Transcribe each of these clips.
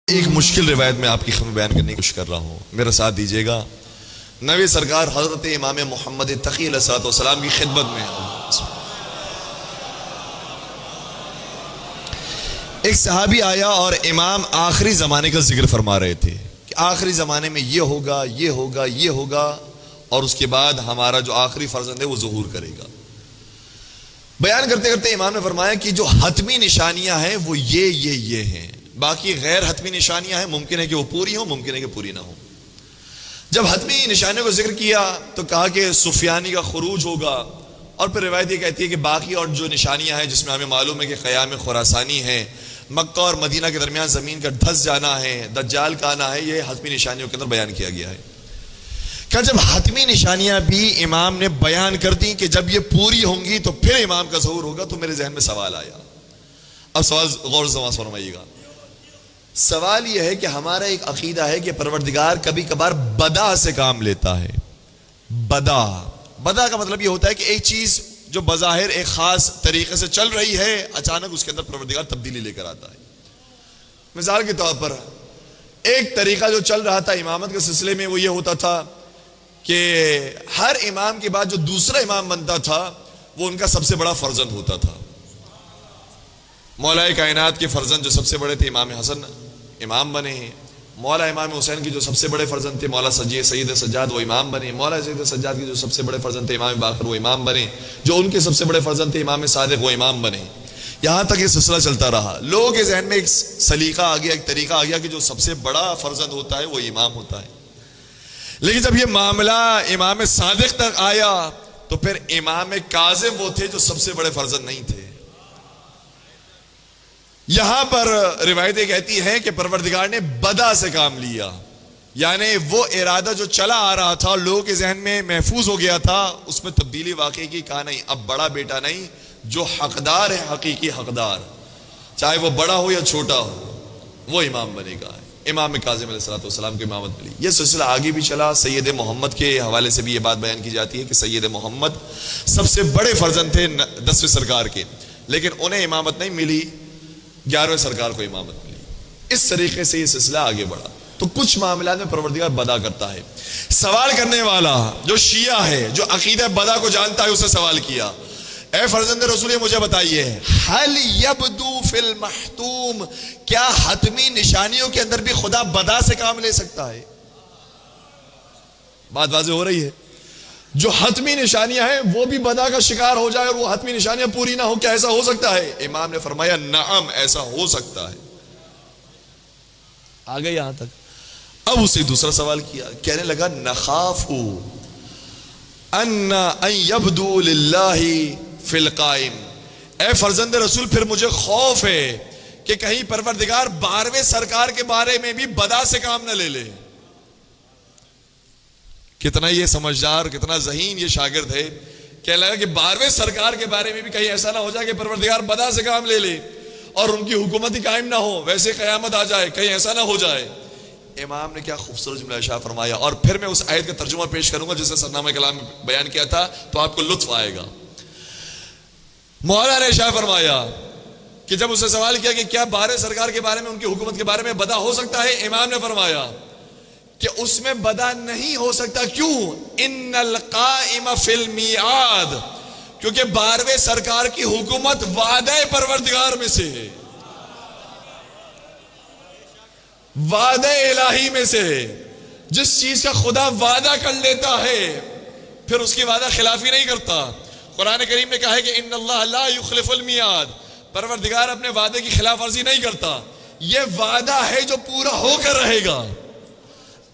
ایک مشکل روایت میں آپ کی خدمت بیان کرنے کی کوشش کر رہا ہوں، میرا ساتھ دیجیے گا۔ نبی سرکار حضرت امام محمد تقی علیہ السلام کی خدمت میں ایک صحابی آیا اور امام آخری زمانے کا ذکر فرما رہے تھے کہ آخری زمانے میں یہ ہوگا، یہ ہوگا، یہ ہوگا، اور اس کے بعد ہمارا جو آخری فرزند ہے وہ ظہور کرے گا۔ بیان کرتے کرتے امام نے فرمایا کہ جو حتمی نشانیاں ہیں وہ یہ ہیں، باقی غیر حتمی نشانیاں ہیں، ممکن ہے کہ وہ پوری ہوں، ممکن ہے کہ پوری نہ ہوں۔ جب حتمی نشانیوں کو ذکر کیا تو کہا کہ سفیانی کا خروج ہوگا، اور پھر روایت یہ کہتی ہے کہ باقی اور جو نشانیاں ہیں جس میں ہمیں معلوم ہے کہ قیام خراسانی ہے، مکہ اور مدینہ کے درمیان زمین کا دھس جانا ہے، دجال کا آنا ہے، یہ حتمی نشانیوں کے اندر بیان کیا گیا ہے۔ کہ جب حتمی نشانیاں بھی امام نے بیان کر دی کہ جب یہ پوری ہوں گی تو پھر امام کا ظہور ہوگا، تو میرے ذہن میں سوال آیا۔ اب سوال غور سے فرمائیے گا۔ سوال یہ ہے کہ ہمارا ایک عقیدہ ہے کہ پروردگار کبھی کبھار بدا سے کام لیتا ہے۔ بدا کا مطلب یہ ہوتا ہے کہ ایک چیز جو بظاہر ایک خاص طریقے سے چل رہی ہے، اچانک اس کے اندر پروردگار تبدیلی لے کر آتا ہے۔ مثال کے طور پر ایک طریقہ جو چل رہا تھا امامت کے سلسلے میں وہ یہ ہوتا تھا کہ ہر امام کے بعد جو دوسرا امام بنتا تھا وہ ان کا سب سے بڑا فرزند ہوتا تھا۔ مولا کائنات کے فرزند جو سب سے بڑے تھے امام حسن امام بنے ہیں، مولا امام حسین کی جو سب سے بڑے فرزند تھے مولا سید سجاد وہ امام بنے، مولا سید سجاد کی جو سب سے بڑے فرزند تھے امام باقر وہ امام بنے، جو ان کے سب سے بڑے فرزند تھے امام صادق وہ امام بنے۔ یہاں تک یہ سلسلہ چلتا رہا، لوگوں کے ذہن میں ایک سلیقہ آ گیا، ایک طریقہ آ گیا کہ جو سب سے بڑا فرزند ہوتا ہے وہ امام ہوتا ہے۔ لیکن جب یہ معاملہ امام صادق تک آیا تو پھر امام کاظم وہ تھے جو سب سے بڑے فرزند نہیں تھے۔ یہاں پر روایتیں کہتی ہیں کہ پروردگار نے بدا سے کام لیا، یعنی وہ ارادہ جو چلا آ رہا تھا لوگوں کے ذہن میں محفوظ ہو گیا تھا، اس میں تبدیلی واقعی کی کہا نہیں، اب بڑا بیٹا نہیں، جو حقدار ہے حقیقی حقدار، چاہے وہ بڑا ہو یا چھوٹا ہو، وہ امام بنے گا۔ امام کاظم علیہ السلام کی امامت ملی۔ یہ سلسلہ آگے بھی چلا، سید محمد کے حوالے سے بھی یہ بات بیان کی جاتی ہے کہ سید محمد سب سے بڑے فرزند تھے 10ویں سرکار کے، لیکن انہیں امامت نہیں ملی، 11ویں سرکار کو امامت ملی۔ اس طریقے سے یہ سلسلہ آگے بڑھا۔ تو کچھ معاملات میں پروردگار بدا کرتا ہے۔ سوال کرنے والا جو شیعہ ہے، جو عقیدہ بدا کو جانتا ہے، اسے سوال کیا، اے فرزند رسول مجھے بتائیے، حل یبدو فی المحتوم، کیا حتمی نشانیوں کے اندر بھی خدا بدا سے کام لے سکتا ہے؟ بات واضح ہو رہی ہے۔ جو حتمی نشانیاں ہیں وہ بھی بدا کا شکار ہو جائے اور وہ حتمی نشانیاں پوری نہ ہو، کیا ایسا ہو سکتا ہے؟ امام نے فرمایا نعم، ایسا ہو سکتا ہے۔ آگے یہاں تک۔ اب اسے دوسرا سوال کیا، کہنے لگا نخاف ان یبدو للہ فی القائم، اے فرزند رسول پھر مجھے خوف ہے کہ کہیں پروردگار 12ویں سرکار کے بارے میں بھی بدا سے کام نہ لے لے۔ کتنا یہ سمجھدار، کتنا ذہین یہ شاگرد ہے، کہنے لگا کہ 12ویں سرکار کے بارے میں بھی کہیں ایسا نہ ہو جائے کہ پروردگار بدا سے کام لے لے اور ان کی حکومت ہی قائم نہ ہو، ویسے قیامت آ جائے، کہیں ایسا نہ ہو جائے۔ امام نے کیا خوبصورت جملہ ارشاد فرمایا، اور پھر میں اس آیت کا ترجمہ پیش کروں گا جسے سرنامہ کلام میں بیان کیا تھا تو آپ کو لطف آئے گا۔ مولا نے ارشاد فرمایا کہ جب اس سے سوال کیا کہ کیا 12 سرکار کے بارے میں، ان کی حکومت کے بارے میں بدا ہو سکتا ہے، امام نے فرمایا کہ اس میں بدا نہیں ہو سکتا۔ کیوں؟ ان القائم فی المیعاد، کیونکہ 12ویں سرکار کی حکومت وعدہ پروردگار میں سے ہے، وعدہ الہی میں سے ہے۔ جس چیز کا خدا وعدہ کر لیتا ہے پھر اس کی وعدہ خلافی نہیں کرتا۔ قرآن کریم نے کہا ہے کہ ان اللہ لا یخلف المیعاد، پروردگار اپنے وعدے کی خلاف ورزی نہیں کرتا، یہ وعدہ ہے جو پورا ہو کر رہے گا۔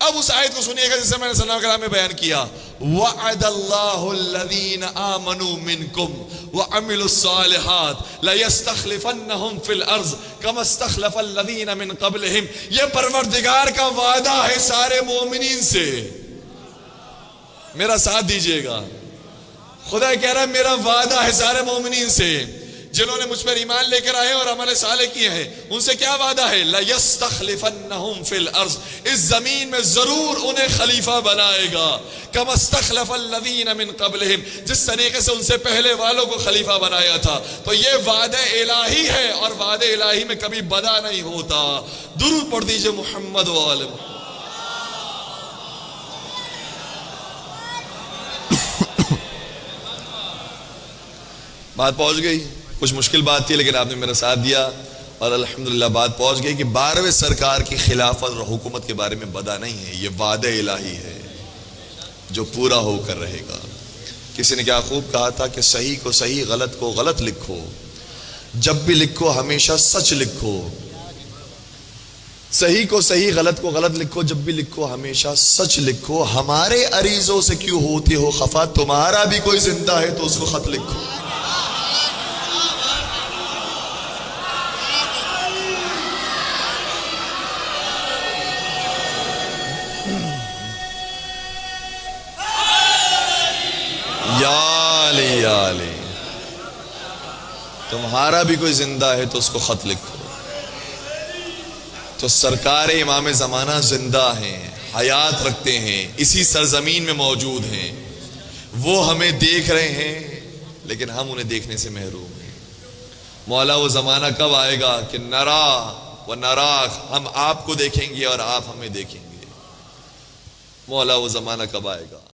اب اس آیت کو سنیے گا جسے میں نے سلام کلام میں بیان کیا، وعد اللہ الذین آمنوا منکم وعملوا الصالحات لیستخلفنہم فی الارض کما استخلف الذین من قبلہم، یہ پروردگار کا وعدہ ہے سارے مومنین سے۔ میرا ساتھ دیجئے گا، خدا کہہ رہا ہے میرا وعدہ ہے سارے مومنین سے جنہوں نے مجھ پر ایمان لے کر آئے اور عمل صالح کیے ہیں، ان سے کیا وعدہ ہے؟ لَيَسْتَخْلِفَنَّهُمْ فِي الْأَرْضِ، اس زمین میں ضرور انہیں خلیفہ بنائے گا، كَمَا اسْتَخْلَفَ الَّذِينَ مِن قَبْلِهِمْ، جس طریقے سے ان سے پہلے والوں کو خلیفہ بنایا تھا۔ تو یہ وعدہ الہی ہے، اور وعدہ الہی میں کبھی بدا نہیں ہوتا۔ درود پڑھ دیجئے محمد و آل محمد۔ بات پہنچ گئی، کچھ مشکل بات تھی لیکن آپ نے میرا ساتھ دیا، اور الحمدللہ بات پہنچ گئی کہ 12ویں سرکار کی خلافت اور حکومت کے بارے میں بدا نہیں ہے، یہ وعدہ الہی ہے جو پورا ہو کر رہے گا۔ کسی نے کیا خوب کہا تھا کہ صحیح کو صحیح، غلط کو غلط لکھو، جب بھی لکھو ہمیشہ سچ لکھو۔ صحیح کو صحیح، غلط کو غلط لکھو، جب بھی لکھو ہمیشہ سچ لکھو۔ ہمارے عریضوں سے کیوں ہوتے ہو خفا، تمہارا بھی کوئی زندہ ہے تو اس کو خط لکھو۔ یا علی یا علی، تمہارا بھی کوئی زندہ ہے تو اس کو خط لکھو۔ تو سرکار امام زمانہ زندہ ہیں، حیات رکھتے ہیں، اسی سرزمین میں موجود ہیں، وہ ہمیں دیکھ رہے ہیں لیکن ہم انہیں دیکھنے سے محروم ہیں۔ مولا وہ زمانہ کب آئے گا کہ نرا و نراک، ہم آپ کو دیکھیں گے اور آپ ہمیں دیکھیں گے۔ مولا وہ زمانہ کب آئے گا؟